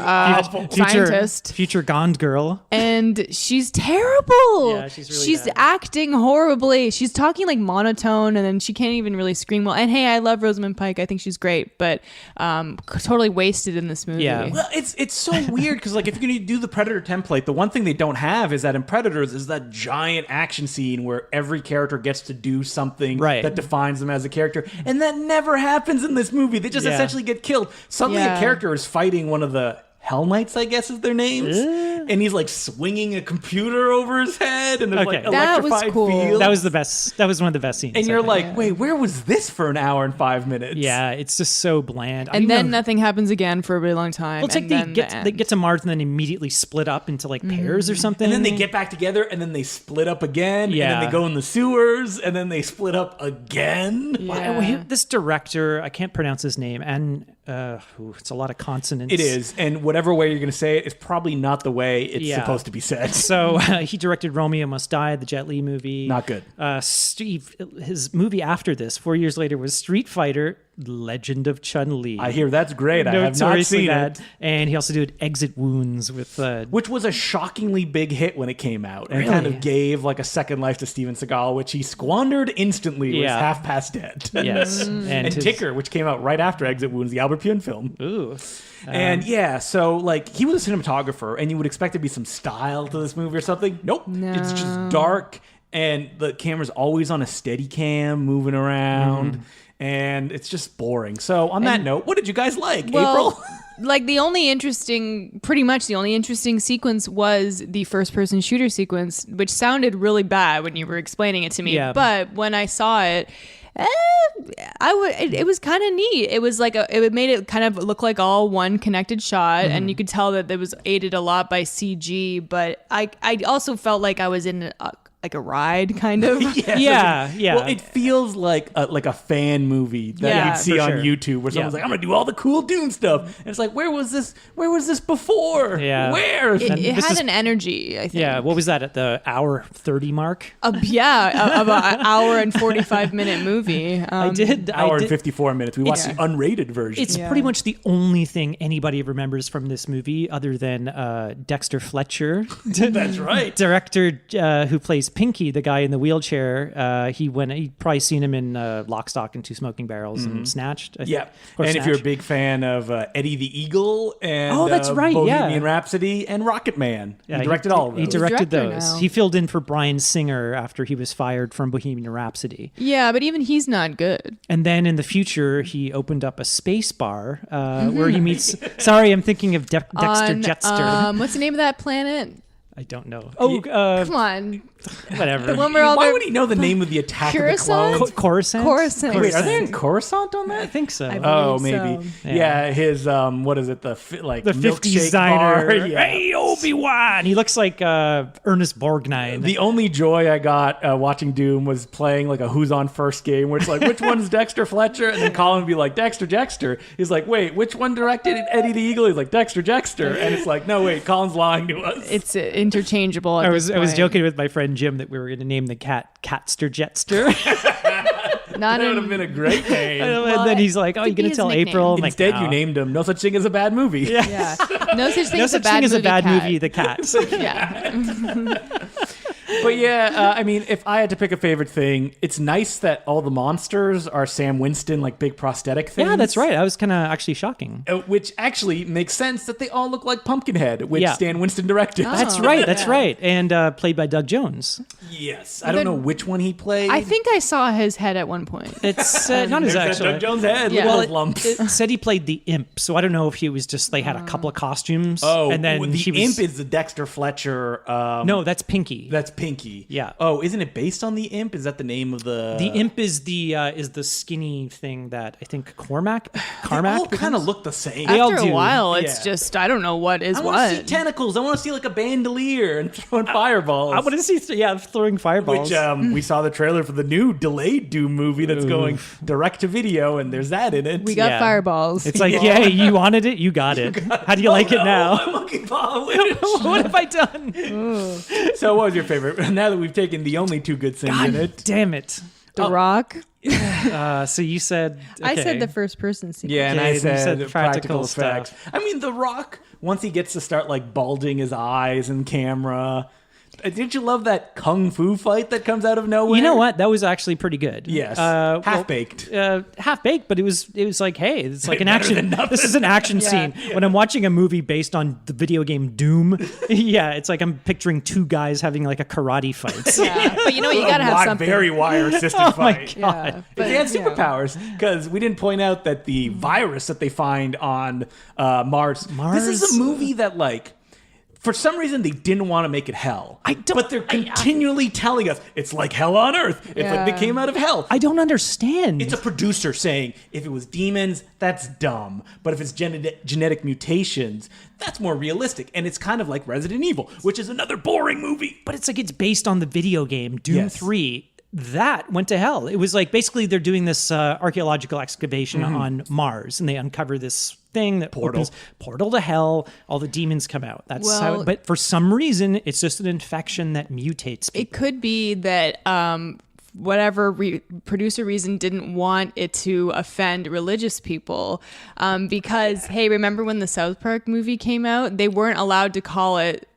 scientist. future Gond girl. And she's terrible. Yeah, she's really bad. acting horribly. She's talking monotone, and then she can't even really scream well. And hey, I love Rosamund Pike. I think she's great, but totally wasted in this movie. Yeah. Well, it's so weird because if you're going to do the Predator template, the one thing they don't have is that in Predators is that giant action scene where every character gets to do something Right. that defines them as a character, and that never happens in this movie. They just Yeah. essentially get killed. Suddenly, Yeah. a character is fighting one of the Hell Knights, I guess is their names, and he's like swinging a computer over his head, and there's like Okay. That was electrified cool. fields. That was the best. That was one of the best scenes. And I you're think. like, wait, where was this for an hour and 5 minutes? yeah, it's just so bland. I And don't then know. nothing happens again for a really long time. Well, it's like and they then get the they end. get to Mars and then immediately split up into like pairs or something. And then they get back together, and then they split up again, and Yeah. then they go in the sewers, and then they split up again. This director, I can't pronounce his name, and it's a lot of consonants. It is, and whatever way you're going to say it is probably not the way it's Yeah. supposed to be said. So he directed Romeo Must Die, the Jet Li movie. Not good. Steve, his movie after this, 4 years later, was Street Fighter: Legend of Chun-Li. I hear that's great. I have not Notoriously seen bad. it. And he also did Exit Wounds with Which was a shockingly big hit when it came out, and kind of gave like a second life to Steven Seagal, which he squandered instantly. Was Yeah. half past dead. yes, and his- Ticker, which came out right after Exit Wounds, the Albert Pune film. Ooh. And yeah, so like he was a cinematographer, and you would expect there to be some style to this movie or something. Nope, it's just dark, and the camera's always on a steady cam moving around, and it's just boring. So on that note, what did you guys like, April? Like pretty much the only interesting sequence was the first person shooter sequence, which sounded really bad when you were explaining it to me. Yeah. But when I saw it, it was kind of neat. It was like it made it kind of look like all one connected shot, and you could tell that it was aided a lot by CG. But I also felt like I was in like a ride, kind of. Yeah. Well, it feels like a fan movie that Yeah, you'd see for on sure. YouTube, where someone's Yeah. like, "I'm gonna do all the cool Doom stuff," and it's like, "Where was this? Where was this before? Yeah. Where?" It this had is- an energy, I think. Yeah, what was that at the hour 30 mark? Of an hour and 45-minute movie. I did. Hour and 54 minutes. We watched Yeah. the unrated version. It's Yeah. pretty much the only thing anybody remembers from this movie, other than Dexter Fletcher, That's right. director who plays Pinky, the guy in the wheelchair. He'd probably seen him in Lock, Stock, and Two Smoking Barrels and Snatched. I think. Yeah, Or and if you're a Snatch. big fan of Eddie the Eagle and Oh, that's right, yeah. Bohemian Rhapsody and Rocket Man, Yeah, he directed all of those. He directed director those. now. He filled in for Bryan Singer after he was fired from Bohemian Rhapsody. Yeah, but even he's not good. And then in the future, he opened up a space bar where he meets. Sorry, I'm thinking of Dexter On, Jetster. what's the name of that planet? I don't know. Oh, Come on. whatever. The one where all Why the would he know the name of the Attack Coruscant? of the Clones? Coruscant? Coruscant. Wait, are they in Coruscant on I that? think so. I Oh, believe maybe. so. Yeah. His what is it? The The milkshake 50s diner. bar. Yeah. Hey, Obi-Wan. He looks like Ernest Borgnine. The only joy I got watching Doom was playing like a Who's on First game where it's like, which one's Dexter Fletcher? And then Colin would be like, Dexter. He's like, wait, which one directed Eddie the Eagle? He's like, Dexter. And it's like, no, wait, Colin's lying to us. It's interchangeable. I was point. joking with my friend Jim that we were going to name the cat Catster Jetster. Not That would in, have been a great name. And then he's like, "Oh, could you going be to his tell nickname. April?" I'm like, Instead, "No." you named him No Such Thing as a Bad Movie. Yeah. No such thing No as a such bad thing as a movie bad cat. movie. The cat. Yeah. But yeah, I mean, if I had to pick a favorite thing, it's nice that all the monsters are Sam Winston, like big prosthetic things. Yeah, that's right. That was kind of actually shocking. Which actually makes sense that they all look like Pumpkinhead, which Yeah. Stan Winston directed. That's right. That's right. And played by Doug Jones. Yes. I don't know which one he played. I think I saw his head at one point. It's not his There's that actual. Doug Jones head. Yeah. Look at Well, those lumps. It said he played the imp, so I don't know if he was just had a couple of costumes. Oh, and then the he was, imp is the Dexter Fletcher. no, that's Pinky. That's Pinky. Yeah. Oh, isn't it based on the imp? Is that the name of the? The imp is the skinny thing that I think Carmack. They all kind of look the same. They all After a do. while, it's Yeah. just I don't know what is I want to see what. tentacles. I want to see like a bandolier and throwing fireballs. I want to see, throwing fireballs. Which we saw the trailer for the new delayed Doom movie that's going direct to video, and there's that in it. We got Yeah. fireballs. It's like, yeah, you wanted it, you got it. How do you like it now? I'm looking for Witch. What have I done? So, what was your favorite? Now that we've taken the only two good things in it, Damn it. The Rock. So you said. I said okay. the first person sequence. yeah, and Okay, I and you said, said practical practical effects. stuff. I mean, The Rock, once he gets to start like balding his eyes in camera. Did you love that kung fu fight that comes out of nowhere? You know what? That was actually pretty good. Yes, Well, half baked. half baked, but it was like, hey, it's like an Better than action. nothing. This is an action Yeah. scene. When I'm watching a movie based on the video game Doom, yeah, it's like I'm picturing two guys having like a karate fight. Yeah. But you know what? You gotta have something. Very wire assisted Oh my fight. God. Yeah. But they had you know. superpowers because we didn't point out that the virus that they find on Mars. This is Mars? a movie that like For some reason, they didn't want to make it hell. But they're I- continually telling us it's like hell on earth. It's like they came out of hell. I don't understand. It's a producer saying if it was demons, that's dumb. But if it's genetic mutations, that's more realistic. And it's kind of like Resident Evil, which is another boring movie. But it's like it's based on the video game Doom Yes. 3. That went to hell. It was like basically they're doing this archaeological excavation on Mars, and they uncover this thing that opens portal to hell. All the demons come out. That's how. But for some reason, it's just an infection that mutates people. It could be that whatever producer reason didn't want it to offend religious people, because hey, remember when the South Park movie came out? They weren't allowed to call it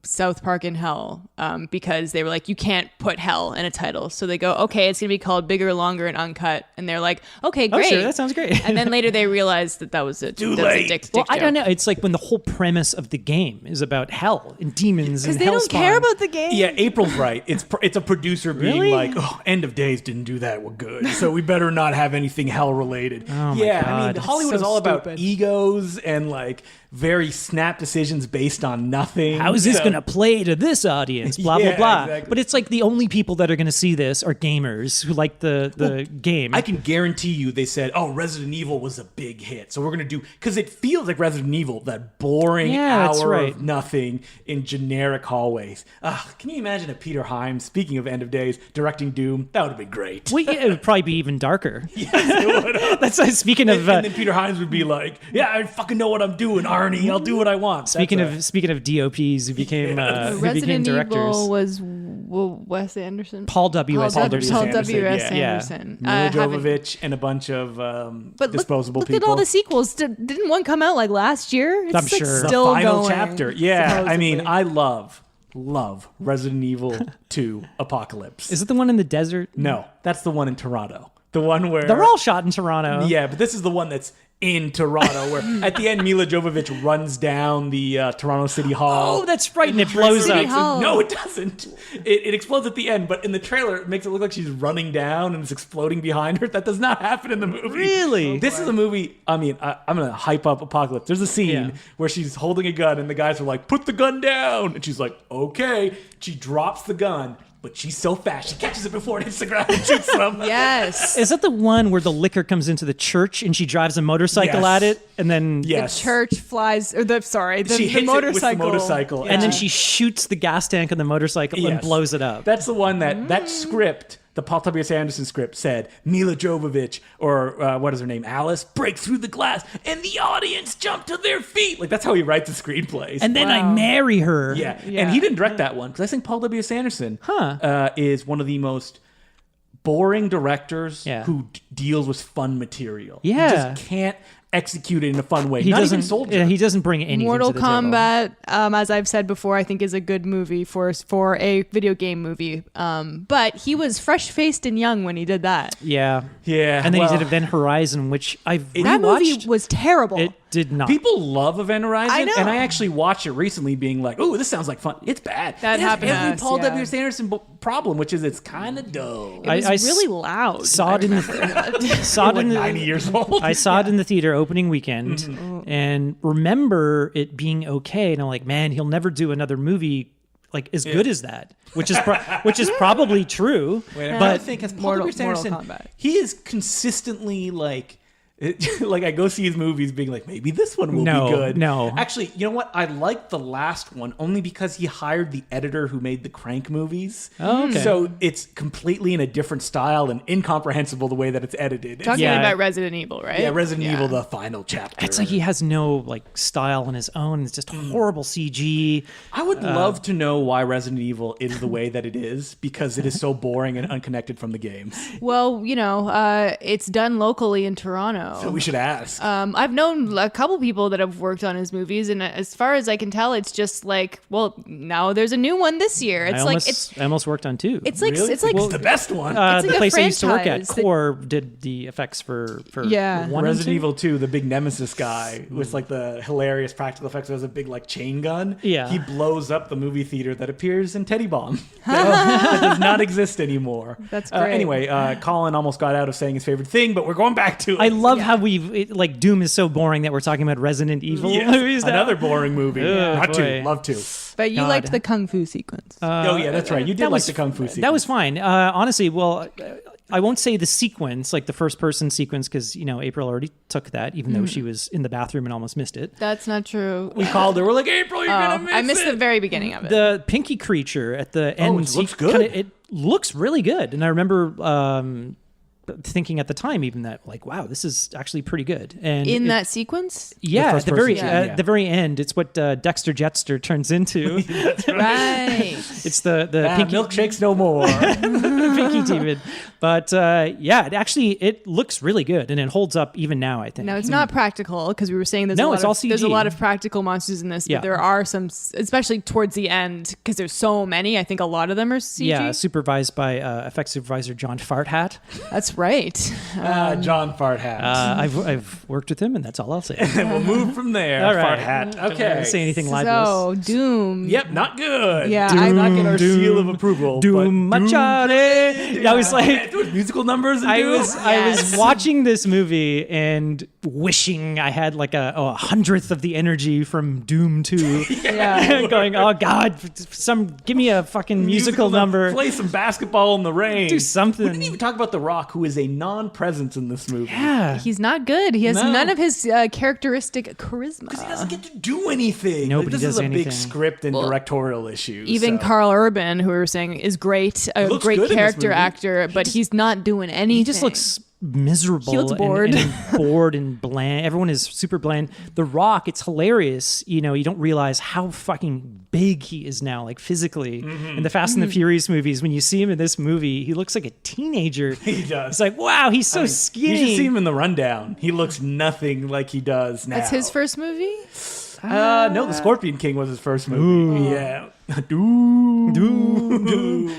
South Park in Hell, because they were like, you can't put hell in a title. So they go, okay, it's gonna be called Bigger, Longer, and Uncut, and they're like, okay, great. Oh, sure, that sounds great. And then later they realized that was a dick Well, I don't joke. know. It's like when the whole premise of the game is about hell and demons and Because they don't care about the game. Yeah, April's right. It's a producer being Really? like, oh, End of Days didn't do that well good, so we better not have anything hell related. Oh my yeah, I God. mean, Hollywood So is all about stupid. egos and like very snap decisions based on nothing. How is this So- going to play to this audience? Blah, Yeah, blah, blah. exactly. But it's like the only people that are going to see this are gamers who like the game. I can guarantee you they said, oh, Resident Evil was a big hit. So we're going to do, because it feels like Resident Evil, that boring that's hour right. of nothing in generic hallways. Can you imagine if Peter Hyams, speaking of End of Days, directing Doom? That would have been great. Well, yeah, it would probably be even darker. Yes, it would have. That's speaking And of then Peter Hyams would be like, yeah, I fucking know what I'm doing, Arnie. I'll do what I want. speaking of DOPs who became who became Resident directors. Evil was Wes Anderson. Paul W. S. Paul Anderson. W. S. yeah. Anderson. Mila haven't- Jovovich and a bunch of But disposable look people. at all the sequels. Didn't one come out like last year? It's I'm like sure. the still final going, chapter. Yeah, I mean, supposedly. I love Resident Evil 2 Apocalypse. Is it the one in the desert? No, that's the one in Toronto. The one where They're all shot in Toronto. Yeah, but this is the one that's in Toronto, where at the end Mila Jovovich runs down the Toronto City Hall. Oh, that's right, and it blows City up. Hall. No, it doesn't. It explodes at the end, but in the trailer, it makes it look like she's running down and it's exploding behind her. That does not happen in the movie. Really? This is a movie. I mean, I'm going to hype up Apocalypse. There's a scene where she's holding a gun and the guys are like, put the gun down. And she's like, okay. She drops the gun, but she's so fast. She catches it before it hits the ground and shoots them. Yes. Is that the one where the liquor comes into the church and she drives a motorcycle Yes. at it and then Yes. The church flies, or the She hits motorcycle. it with the motorcycle. and then she shoots the gas tank on the motorcycle and Yes. blows it up. That's the one that script, the Paul W.S. Anderson script, said Mila Jovovich, or what is her name, Alice, break through the glass, and the audience jump to their feet. Like, that's how he writes the screenplays. And then I Wow. marry her. yeah. Yeah. And he didn't direct that one, because I think Paul W.S. Anderson is one of the most boring directors who deals with fun material. Yeah. He just can't execute it in a fun way. He Not doesn't. even Soldier. Yeah, he doesn't bring anything Mortal to the table. Kombat, as I've said before, I think is a good movie for a video game movie. But he was fresh-faced and young when he did that. Yeah. Yeah. And then well, he did Event Horizon, which I've That movie rewatched. was terrible. It did not. People love Event Horizon, I know. and I actually watched it recently being like, oh, this sounds like fun. It's bad. That it has happened to every us, Paul yeah. W.S. Anderson problem, which is it's kind of dull. It was I really loud. saw it in the saw it Like in the 90 years old. I saw it in the theater opening weekend and remember it being okay. And I'm like, man, he'll never do another movie like as good as that, which is which is probably true. But but I think as Paul W.S. Anderson, Kombat. he is consistently like. Like I go see his movies being like, maybe this one will No, be good. no. Actually, you know what? I like the last one only because he hired the editor who made the Crank movies. Oh, okay. So it's completely in a different style and incomprehensible the way that it's edited. Talking Yeah. about Resident Evil, right? Yeah, Resident Evil, the final chapter. it's like he has no like style on his own. It's just horrible CG. I would love to know why Resident Evil is the way that it is, because it is so boring and unconnected from the games. Well, it's done locally in Toronto. So we should ask. I've known a couple people that have worked on his movies, and as far as I can tell, it's just like, well, now there's a new one this year. It's I almost worked on two. it's like Really? it's like It's the best one. it's the like a place I used to work at, franchise that- Core, did the effects for Yeah. one and Resident two? Evil 2, the big nemesis guy with like the hilarious practical effects. There's a big like chain gun. Yeah. He blows up the movie theater that appears in Teddy Bomb. that does not exist anymore. That's great. Anyway, Colin almost got out of saying his favorite thing, but we're going back to it. I love love how like Doom is so boring that we're talking about Resident Evil movies now. Another boring movie. Not to, love to. But you liked the kung fu sequence. Oh yeah, that's right. You did like the kung fu sequence. That was fine. Honestly, well, I won't say the sequence, like the first person sequence, because April already took that, even though she was in the bathroom and almost missed it. That's not true. We called her. We're like, April, you're gonna miss it. I missed the very beginning of it. The pinky creature at the end. It looks good. It looks really good, and I remember thinking at the time even that, like, wow, this is actually pretty good. And in that sequence, at the very end, it's what Dexter Jetster turns into. That's right. It's the pinky milkshakes no more. the pinky demon. But it looks really good, and it holds up even now, I think. No, it's not practical, because we were saying there's a lot of practical monsters in this, but there are some, especially towards the end, because there's so many. I think a lot of them are CG. Yeah, supervised by effects supervisor John Farthat. That's right. John Farthat. I've worked with him, and that's all I'll say. We'll move from there. All right. Farthat. Okay. Don't say anything libelous. So, Doom. Yep, not good. Yeah, I'm not getting our Doom, seal of approval. Doom Machare. I was like, there was musical numbers. In I Doom? was watching this movie and wishing I had like a 100th of the energy from Doom 2. Yeah. Going, oh God, give me a fucking musical number. Play some basketball in the rain. Do something. We didn't even talk about The Rock, who is a non-presence in this movie. Yeah. He's not good. He has none of his characteristic charisma. Because he doesn't get to do anything. Nobody this does is a anything. big script and directorial issue. Even Carl Urban, who we were saying is great, a looks great good in this character movie. actor, but he's not doing anything. He just looks miserable. He looks bored. and bored and bland. Everyone is super bland. The Rock, it's hilarious. You don't realize how fucking big he is now, like physically. In the Fast and the Furious movies, when you see him in this movie, he looks like a teenager. He does. It's like, wow, he's so skinny. You should see him in the rundown. He looks nothing like he does now. That's his first movie? No, The Scorpion King was his first movie. Yeah. Doom.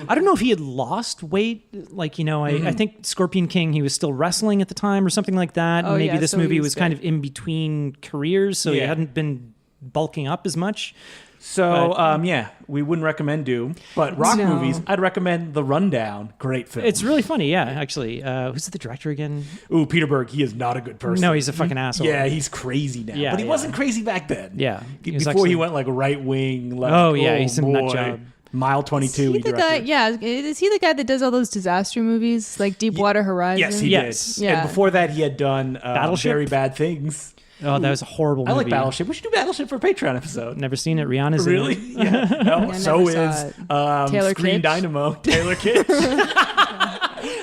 I don't know if he had lost weight. Like, I think Scorpion King, he was still wrestling at the time or something like that. Oh, And maybe yeah, this so movie he was was kind of in between careers, so he hadn't been bulking up as much. So, we wouldn't recommend Doom, but Rock movies, I'd recommend The Rundown. Great film. It's really funny, yeah, actually. Who's the director again? Ooh, Peter Berg, he is not a good person. No, he's a fucking asshole. Yeah, he's crazy now. Yeah, but he wasn't crazy back then. Yeah. Before he went like right wing. Like, he's a nut job. Mile 22. Is he the guy? Yeah, is he the guy that does all those disaster movies like Deepwater Horizon? Yes, he did. Yeah. And before that, he had done Battleship? Very Bad Things. Oh, that was a horrible movie. I like Battleship. We should do Battleship for a Patreon episode. Never seen it. Rihanna's Really? in it. Yeah. No, so never is saw Taylor Screen Kitsch. Dynamo. Taylor Kitsch.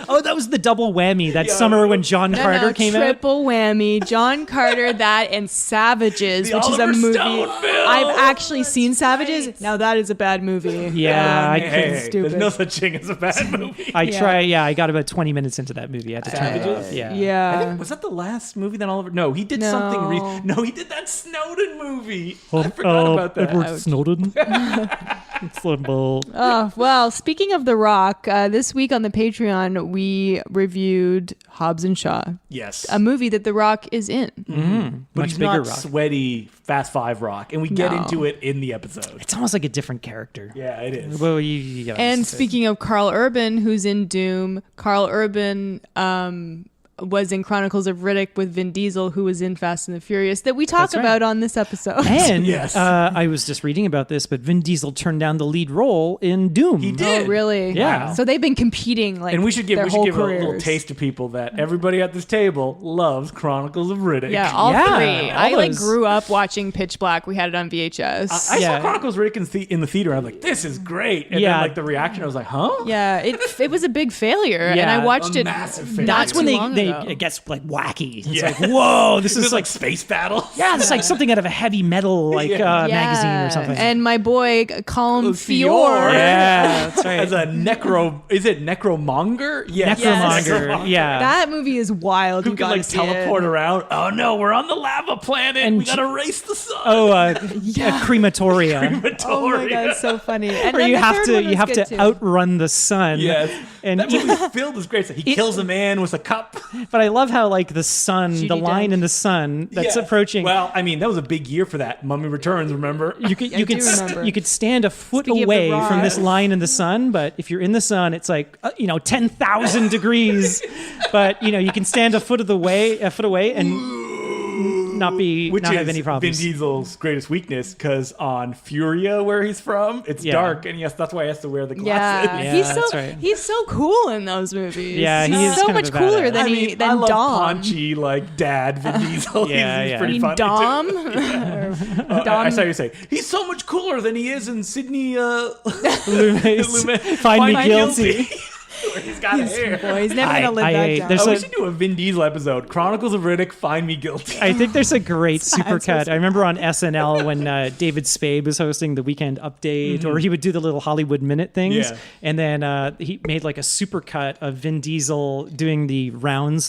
Oh, that was the double whammy that summer when John Carter came out. Triple whammy. John Carter, that, and Savages, The which Oliver is a movie. Stone film. I've actually seen Savages. Now that is a bad movie. Yeah, I Hey, stupid. there's no such thing as a bad movie. I got about 20 minutes into that movie. I had to turn it Savages? off. Yeah. I Yeah. think, was that the last movie that Oliver? No, he did No. something. No, he did that Snowden movie. I forgot about that. Edward Snowden. It's Oh, well, speaking of The Rock, this week on the Patreon, we reviewed Hobbs and Shaw, Yes, a movie that The Rock is in. but Much he's bigger not Rock. sweaty Fast Five Rock, and we get No. into it in the episode. It's almost like a different character. Yeah, it is. Well, you gotta And say. speaking of Carl Urban, who's in Doom, Carl Urban was in Chronicles of Riddick with Vin Diesel, who was in Fast and the Furious, that we talk That's right. about on this episode. And Yes. I was just reading about this, but Vin Diesel turned down the lead role in Doom. He did. Oh, really? Yeah. So they've been competing like And we should give their whole a careers. little taste to people that everybody at this table loves Chronicles of Riddick. Yeah, all Yeah, three. all I those. grew up watching Pitch Black. We had it on VHS. I Yeah. saw Chronicles of Riddick in the theater. I was like, "This is great!" And Yeah. then like the reaction, I was like, "Huh?" yeah, it was a big failure, and Yeah, I watched a it. massive failure. not That's when too long ago. it gets like wacky. It's Yeah. like, whoa, this This is like space battle. yeah, it's like something out of a heavy metal magazine or something. And my boy Colm Fior. Fior. Yeah, that's right. As a is it necromonger? Yes. Necromonger. Yeah. That movie is wild. Who You can gotta like see teleport it. around? Oh no, we're on the lava planet. And We gotta race the sun. Oh, a crematoria. Oh my god, it's so funny. And Where then you the have third to one you was have good to too. outrun the sun. Yes. And That movie's filled with great stuff. He kills a man with a cup. but I love how like the sun, the Shooty line dunk. in the sun that's Yeah. approaching. Well, I mean, that was a big year for that. Mummy Returns, remember? You could I do remember. you could stand a foot Speaking of the away from this rock. line in the sun, but if you're in the sun, it's like 10,000 degrees. But you can stand a foot away, and not have any problems. Vin Diesel's greatest weakness, because on Furia, where he's from, it's Yeah. dark, and that's why he has to wear the Yeah, glasses. Yeah, he's that's so right. he's so cool in those movies. Yeah, he he's is so kind of much a cooler badass. than I mean, I than love Dom. paunchy, like dad Vin Diesel. Yeah, he's yeah. I pretty mean, funny Dom. I saw you say he's so much cooler than he is in Sydney. Lumet, Find me guilty. Where he's got hair. Boy, he's never gonna live I- that down. there's We a- should do a Vin Diesel episode. Chronicles of Riddick. Find me guilty. I think there's a great Sounds supercut. so I remember on SNL when David Spade was hosting the Weekend Update, or he would do the little Hollywood Minute things, Yeah. and then he made like a supercut of Vin Diesel doing the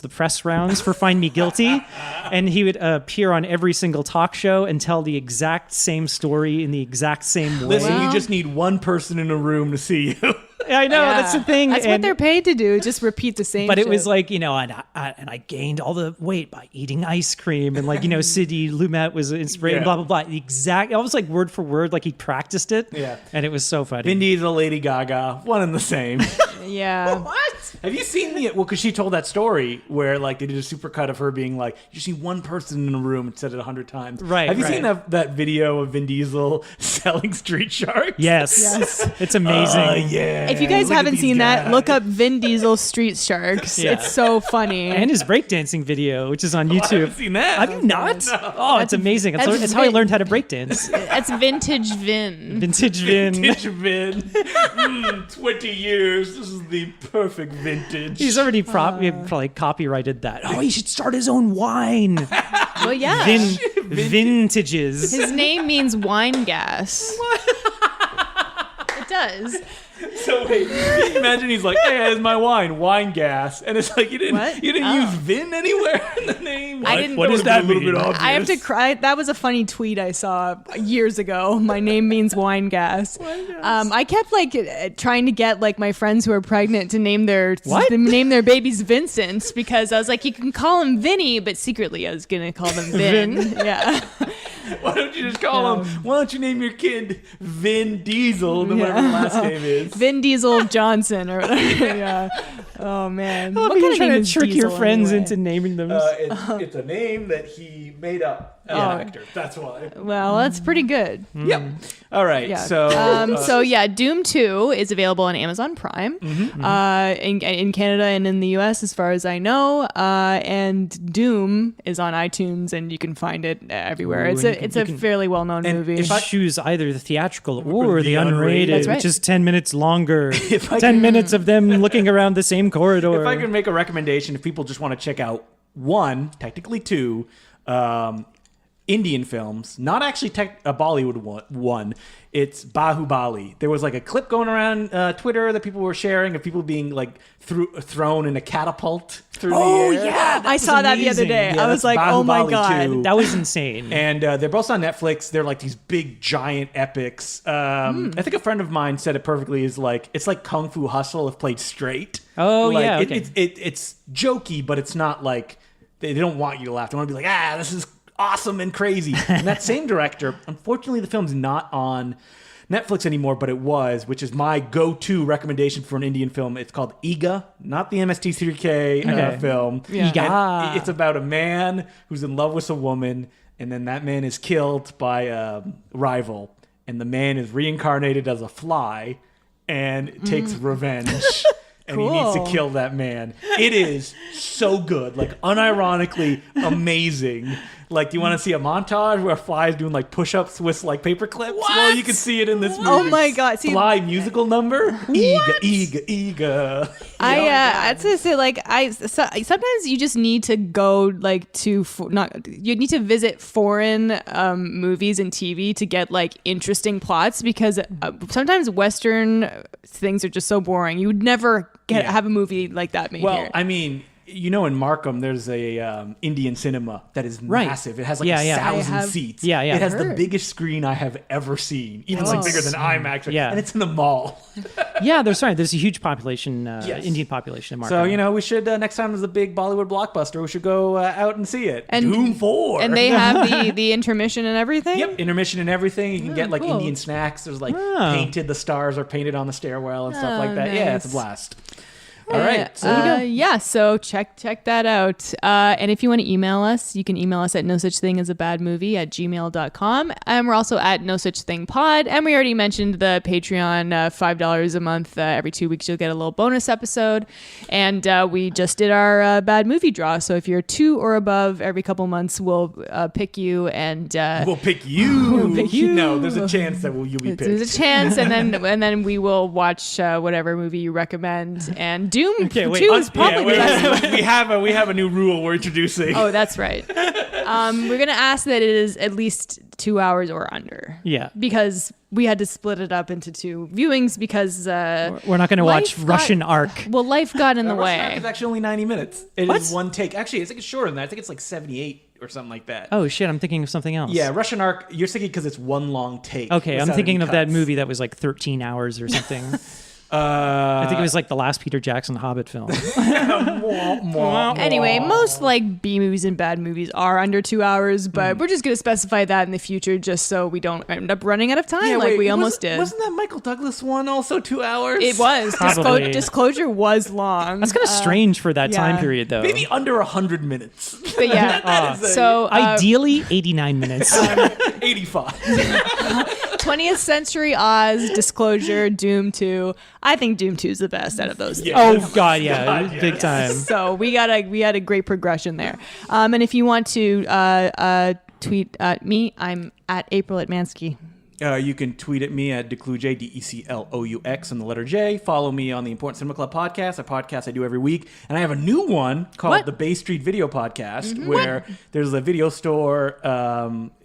press rounds for Find Me Guilty, and he would appear on every single talk show and tell the exact same story in the exact same way. Listen, Well- you just need one person in a room to see you. I know Yeah. that's the thing. That's what and- they're paid to do. Just repeat the same. But it shit. was like, and I gained all the weight by eating ice cream. And like, Sidney Lumet was inspired, Yeah. blah, blah, blah. The exact, almost like word for word, like he practiced it. Yeah. And it was so funny. Vin Diesel, Lady Gaga, one and the same. yeah. What? Have you seen because she told that story where like they did a supercut of her being like, you see one person in a room and said it 100 times. Right, Have you right. seen that video of Vin Diesel selling street sharks? Yes. Yes. It's amazing. Yeah. If you guys Look at haven't these seen that, guys. look up Vin Diesel Street Sharks. Yeah. It's so funny. And his breakdancing video, which is on I YouTube. haven't seen that. Have you not? Oh, it's amazing. It's, that's it's how I Vin. learned how to breakdance. That's vintage Vin. Vintage Vin. Vintage Vin. 20 years. This is the perfect vintage. He's already probably copyrighted that. Oh, he should start his own wine. Well, yeah. Vintages. His name means wine gas. It does. So wait, can you imagine he's like, hey, here's my wine gas. And it's like, you didn't What? use Vin anywhere in the name? I didn't- What does that mean? I have to cry. That was a funny tweet I saw years ago. My name means wine gas. I kept trying to get my friends who are pregnant to name their babies Vincent, because I was like, you can call him Vinny, but secretly I was gonna call them Vin. Yeah. Why don't you just call him? Why don't you name your kid Vin Diesel, then whatever the last name is? Vin Diesel Johnson or whatever. Yeah. Oh man. What kind are you of trying name to is trick your Diesel friends anyway? into naming them? It's a name that he made up as an actor. That's why. Well, that's pretty good. Yep. All right. Yeah. So, Doom 2 is available on Amazon Prime in Canada and in the US, as far as I know. And Doom is on iTunes, and you can find it everywhere. Ooh, It's and it's you a can- fairly well known and movie. if I- choose either the theatrical or the the unrated, That's right. which is 10 minutes longer. If I 10 can- minutes of them looking around the same corridor. if I can make a recommendation, if people just want to check out one, technically two, Indian films, not actually a Bollywood one. It's Bahubali. There was a clip going around Twitter that people were sharing of people being thrown in a catapult through the air. yeah, I saw that the other day. Yeah, I was that's like, oh my Bahubali God. 2. that was insane. And they're both on Netflix. They're these big, giant epics. I think a friend of mine said it perfectly. It's like Kung Fu Hustle if played straight. Oh, yeah, okay. It's jokey, but it's not they don't want you to laugh. They want to be like, this is awesome and crazy. And that same director, unfortunately, the film's not on Netflix anymore, but it was, which is my go-to recommendation for an Indian film. It's called Ega, not the MST3K film. Yeah. Ega. And it's about a man who's in love with a woman, and then that man is killed by a rival, and the man is reincarnated as a fly and takes revenge. And he needs to Cool. kill that man. It is so good, unironically amazing. Do you want to see a montage where a fly is doing push-ups with paper clips? Well, you can see it in this movie. Oh my God. See, Fly musical number. Ega. I'd say sometimes you just need to go you need to visit foreign movies and TV to get interesting plots, because sometimes Western things are just so boring. You would never have a movie like that made Well, here. I mean, in Markham, there's a Indian cinema that is Right. massive. It has like Yeah, yeah. 1,000 seats. Yeah, yeah. It has the Heard. biggest screen I have ever seen, even like bigger than IMAX. Yeah. And it's in the mall. Yeah, there's a huge population, Yes. Indian population in Markham. So, we should, next time there's a big Bollywood blockbuster, we should go out and see it. And- Doom 4. And they have the intermission and everything. Yep, intermission and everything. You can get like cool. Indian snacks. There's like Oh. the stars are painted on the stairwell and stuff Oh, like that. Yeah, it's a nice. blast. All right. So Yeah, so check that out. And if you want to email us, you can email us at nosuchthingasabadmovie@gmail.com. And we're also at No Such Thing Pod. And we already mentioned the Patreon, $5 a month. Every 2 weeks, you'll get a little bonus episode. And we just did our bad movie draw. So if you're 2 or above, every couple months, we'll pick you. And we'll pick you. pick you. No, there's a chance that you'll be picked. there's a chance. And then we will watch whatever movie you recommend. And Doom 2 is probably the best. we have a new rule we're introducing. Oh, that's right. We're gonna ask that it is at least 2 hours or under. Yeah. Because we had to split it up into 2 viewings because We're not going to watch life Russian got- Ark. well, life got in the Russian Ark way. is actually only 90 minutes. It What? is one take. Actually, it's shorter than that. I think it's like 78 or something like that. Oh shit! I'm thinking of something else. Yeah, Russian Ark. You're thinking because it's one long take. Okay, I'm without thinking any of that cuts. movie that was like 13 hours or something. I think it was like the last Peter Jackson Hobbit film. Anyway, most like B movies and bad movies are under 2 hours, but we're just gonna specify that in the future just so we don't end up running out of time like we almost did. Wasn't that Michael Douglas one also 2 hours? It was. Probably. Disclosure was long. That's kind of strange for that time yeah. period, though. Maybe under 100 minutes. But yeah. is a- So Ideally, 89 minutes. 85. 20th Century Oz, Disclosure, Doom 2. I think Doom 2 is the best out of those. Yeah. Oh god, yeah, God, yeah. big time. So we had a great progression there. And if you want to tweet at me, I'm at April at Mansky. You can tweet at me at Decloux, DECLOUX and the letter J. Follow me on the Important Cinema Club podcast, a podcast I do every week. And I have a new one called What? the Bay Street Video Podcast, where there's a video store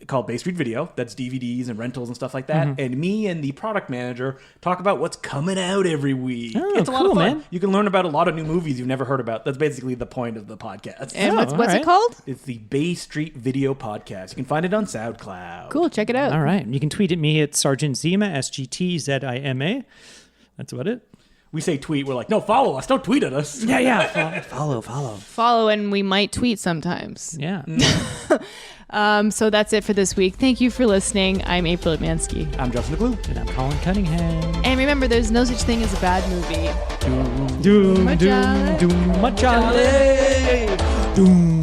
called Bay Street Video that's DVDs and rentals and stuff like that. And me and the product manager talk about what's coming out every week. Oh, It's a lot of cool, fun. man. You can learn about a lot of new movies you've never heard about. That's basically the point of the podcast. And what's all it right. called? It's the Bay Street Video Podcast. You can find it on SoundCloud. Cool, check it out. All right, you can tweet at me at Sergeant Zima, SGTZIMA. That's about it. We say tweet. We're like, no, follow us. Don't tweet at us. Yeah. Follow. Follow and we might tweet sometimes. Yeah. So that's it for this week. Thank you for listening. I'm April at Mansky. I'm Justin Decloux. And I'm Colin Cunningham. And remember, there's no such thing as a bad movie. Doom, Machale. doom, doom, machale. Doom.